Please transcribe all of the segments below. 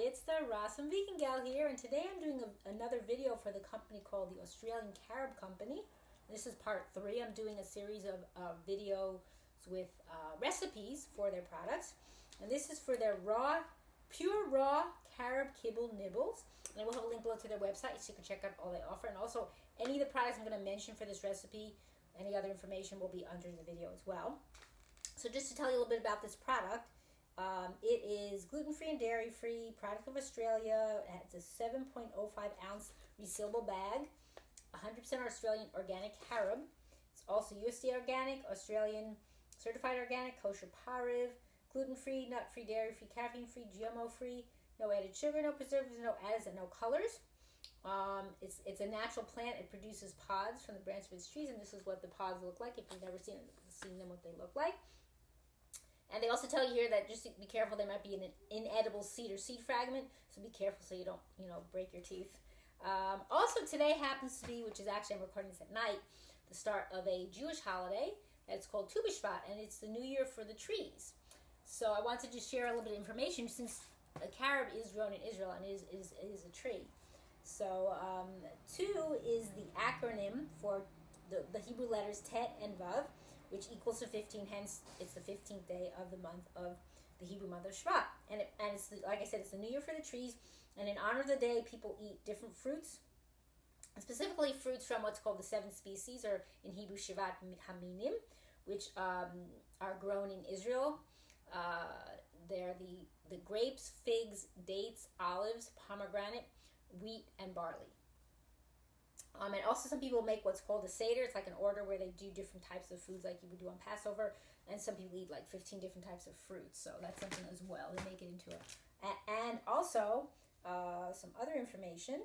it's the Awesome Vegan Gal here, and today I'm doing another video for the company called the Australian Carob Company. This is part 3. I'm doing a series of videos with recipes for their products, and this is for their pure raw Carob Kibble Nibbles, and I will have a link below to their website so you can check out all they offer, and also any of the products I'm going to mention for this recipe, any other information will be under the video as well. So just to tell you a little bit about this product, it is gluten-free and dairy-free, product of Australia. It's a 7.05 ounce resealable bag, 100% Australian organic carob. It's also USDA organic, Australian certified organic, kosher pariv, gluten-free, nut-free, dairy-free, caffeine-free, GMO-free, no added sugar, no preservatives, no additives, and no colors. It's a natural plant. It produces pods from the branch of its trees, and this is what the pods look like if you've never seen them, what they look like. And they also tell you here that just to be careful, there might be an inedible seed or seed fragment, so be careful so you don't, break your teeth. Also, today happens to be, which is actually, I'm recording this at night, the start of a Jewish holiday. It's called Tu BeShevat, and it's the new year for the trees. So I wanted to just share a little bit of information since a carob is grown in Israel and is a tree. So Tu is the acronym for the Hebrew letters Tet and Vav, which equals to 15, hence it's the 15th day of the month of the Hebrew month of Shvat. And it's like I said, it's the new year for the trees, and in honor of the day, people eat different fruits, specifically fruits from what's called the 7 species, or in Hebrew, Shevat Haminim, which are grown in Israel. They're the grapes, figs, dates, olives, pomegranate, wheat, and barley. And also some people make what's called a Seder. It's like an order where they do different types of foods like you would do on Passover. And some people eat like 15 different types of fruits. So that's something as well. They make it into it. And also some other information.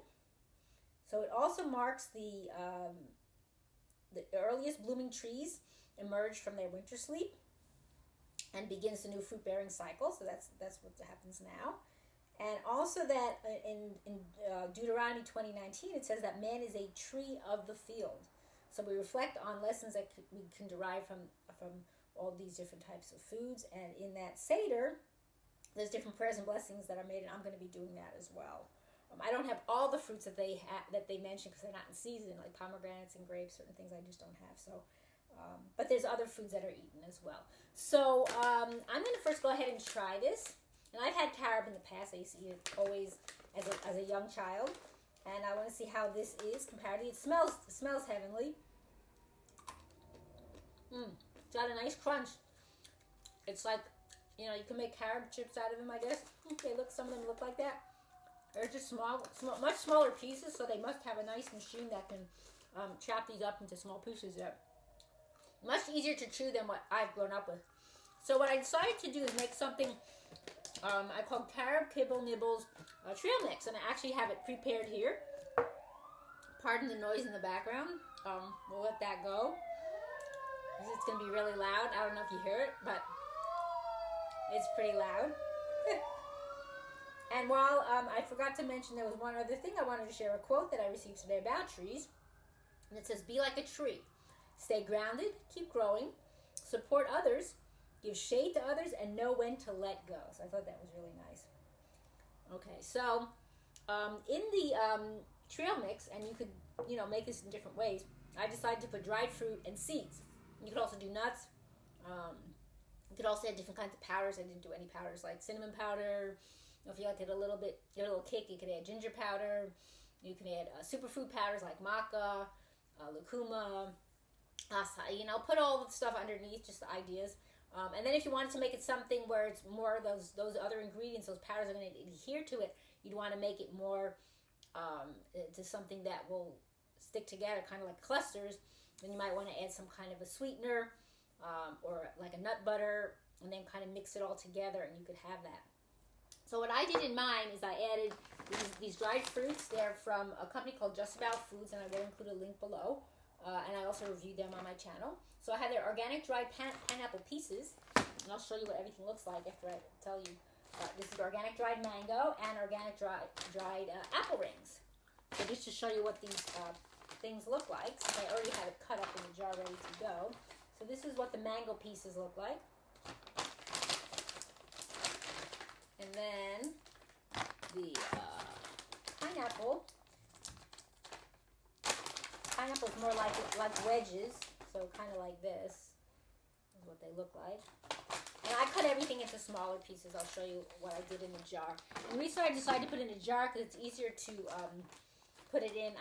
So it also marks the earliest blooming trees emerge from their winter sleep and begins the new fruit-bearing cycle. So that's what happens now. And also that in Deuteronomy 20:19, it says that man is a tree of the field. So we reflect on lessons that we can derive from all these different types of foods. And in that Seder, there's different prayers and blessings that are made, and I'm going to be doing that as well. I don't have all the fruits that they mention because they're not in season, like pomegranates and grapes, certain things I just don't have. So, but there's other foods that are eaten as well. So I'm going to first go ahead and try this. And I've had carob in the past. I used to eat it always as a young child. And I want to see how this is comparatively. It smells heavenly. It's got a nice crunch. It's like, you can make carob chips out of them, I guess. Some of them look like that. They're just much smaller pieces, so they must have a nice machine that can chop these up into small pieces. They're much easier to chew than what I've grown up with. So what I decided to do is make something I call Carob Kibble Nibbles trail mix, and I actually have it prepared here. Pardon the noise in the background. We'll let that go. It's going to be really loud. I don't know if you hear it, but it's pretty loud. And while I forgot to mention, there was one other thing I wanted to share, a quote that I received today about trees. And it says, "Be like a tree. Stay grounded, keep growing, support others, give shade to others, and know when to let go." So I thought that was really nice. Okay, so in the trail mix, and you could, make this in different ways, I decided to put dried fruit and seeds. You could also do nuts. You could also add different kinds of powders. I didn't do any powders like cinnamon powder. If you like it a little kick, you could add ginger powder. You can add superfood powders like Maca, Lucuma, Acai. Put all the stuff underneath, just the ideas. And then if you wanted to make it something where it's more of those other ingredients, those powders are going to adhere to it, you'd want to make it more to something that will stick together, kind of like clusters. Then you might want to add some kind of a sweetener or like a nut butter, and then kind of mix it all together, and you could have that. So what I did in mine is I added these dried fruits. They're from a company called Just About Foods, and I will include a link below. And I also reviewed them on my channel. So I have their organic dried pineapple pieces, and I'll show you what everything looks like after I tell you. This is organic dried mango and organic dried apple rings. So just to show you what these things look like, since I already have it cut up in the jar ready to go. So this is what the mango pieces look like. And then pineapple. Pineapple is more like wedges, so kind of like this is what they look like. And I cut everything into smaller pieces. I'll show you what I did in the jar. And the reason I decided to put it in a jar because it's easier to put it in.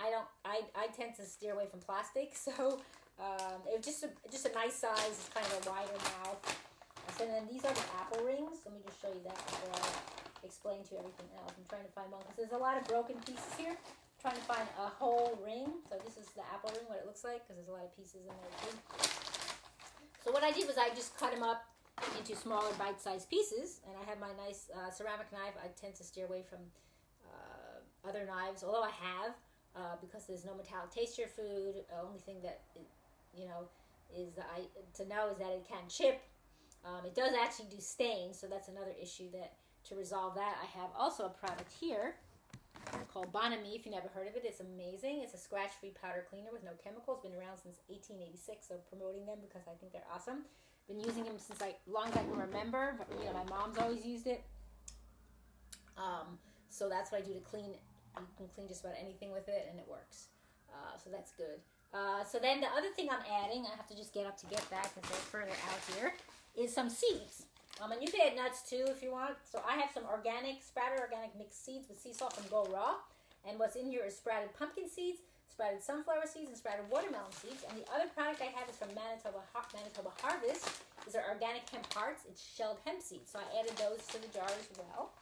I tend to steer away from plastic, so it was just a nice size. It's kind of a wider mouth. So then these are the apple rings. Let me just show you that before I explain to you everything else. I'm trying to find one because there's a lot of broken pieces here. Trying to find a whole ring. So this is the apple ring, what it looks like, because there's a lot of pieces in there too. So what I did was I just cut them up into smaller bite-sized pieces, and I have my nice ceramic knife. I tend to steer away from other knives, although I have, because there's no metallic taste to your food. The only thing that is to know is that it can chip. It does actually do stains, so that's another issue that to resolve that. I have also a product here called Bonami. If you never heard of it, it's amazing. It's a scratch-free powder cleaner with no chemicals. Been around since 1886, so promoting them because I think they're awesome. Been using them since long as I can remember. But, my mom's always used it. So that's what I do to clean. You can clean just about anything with it, and it works. So that's good. So then the other thing I'm adding, I have to just get up to get that because they're further out here, is some seeds. And you can add nuts too if you want. So I have some sprouted organic mixed seeds with sea salt from Go Raw. And what's in here is sprouted pumpkin seeds, sprouted sunflower seeds, and sprouted watermelon seeds. And the other product I have is from Manitoba Harvest. These are organic hemp hearts. It's shelled hemp seeds. So I added those to the jar as well.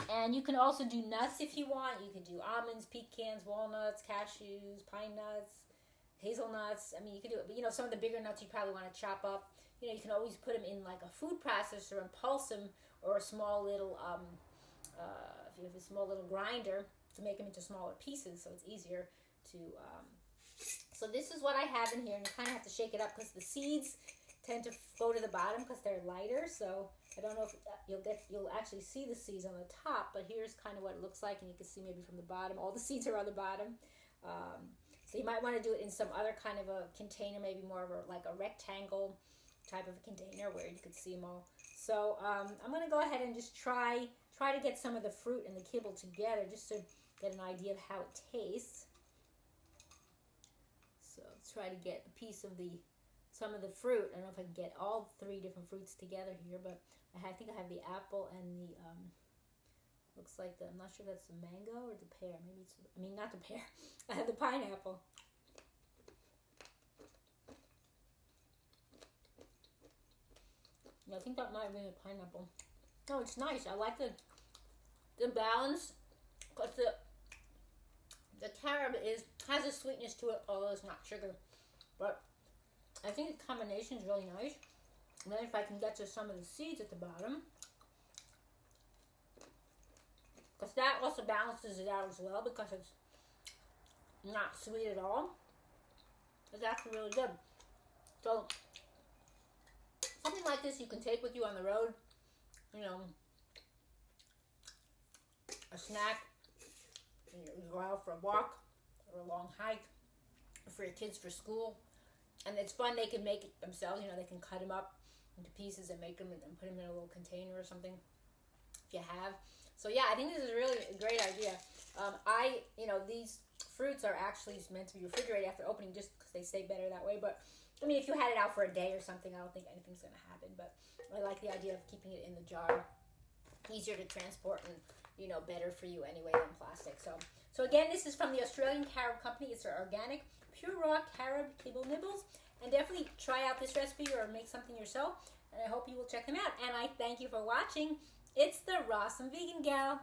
And you can also do nuts if you want. You can do almonds, pecans, walnuts, cashews, pine nuts, hazelnuts. I mean, you could do it. But, some of the bigger nuts you probably want to chop up. You can always put them in like a food processor and pulse them, or a small little, if you have a small little grinder to make them into smaller pieces, so it's easier to. So this is what I have in here, and you kind of have to shake it up because the seeds tend to go to the bottom because they're lighter. So I don't know if you'll actually see the seeds on the top, but here's kind of what it looks like, and you can see maybe from the bottom. All the seeds are on the bottom. So you might want to do it in some other kind of a container, maybe more of like a rectangle type of a container where you could see them all. So I'm going to go ahead and just try to get some of the fruit and the kibble together just to get an idea of how it tastes. So let's try to get a piece of some of the fruit. I don't know if I can get all 3 different fruits together here, but I think I have the apple and the looks like I'm not sure if that's the mango or the pear. Not the pear. I have the pineapple. I think that might be a pineapple. Oh, it's nice. I like the balance, because the carob has a sweetness to it, although it's not sugar. But I think the combination is really nice. And then if I can get to some of the seeds at the bottom, because that also balances it out as well, because it's not sweet at all. It's actually really good. So something like this you can take with you on the road, a snack, you go out for a walk or a long hike, or for your kids for school. And it's fun, they can make it themselves, they can cut them up into pieces and make them and put them in a little container or something if you have. So yeah, I think this is really a great idea. These fruits are actually meant to be refrigerated after opening just because they stay better that way, but if you had it out for a day or something, I don't think anything's going to happen. But I like the idea of keeping it in the jar. Easier to transport and, better for you anyway than plastic. So again, this is from the Australian Carob Company. It's their organic, pure raw Carob Kibble Nibbles. And definitely try out this recipe or make something yourself. And I hope you will check them out. And I thank you for watching. It's the Rawesome Vegan Gal.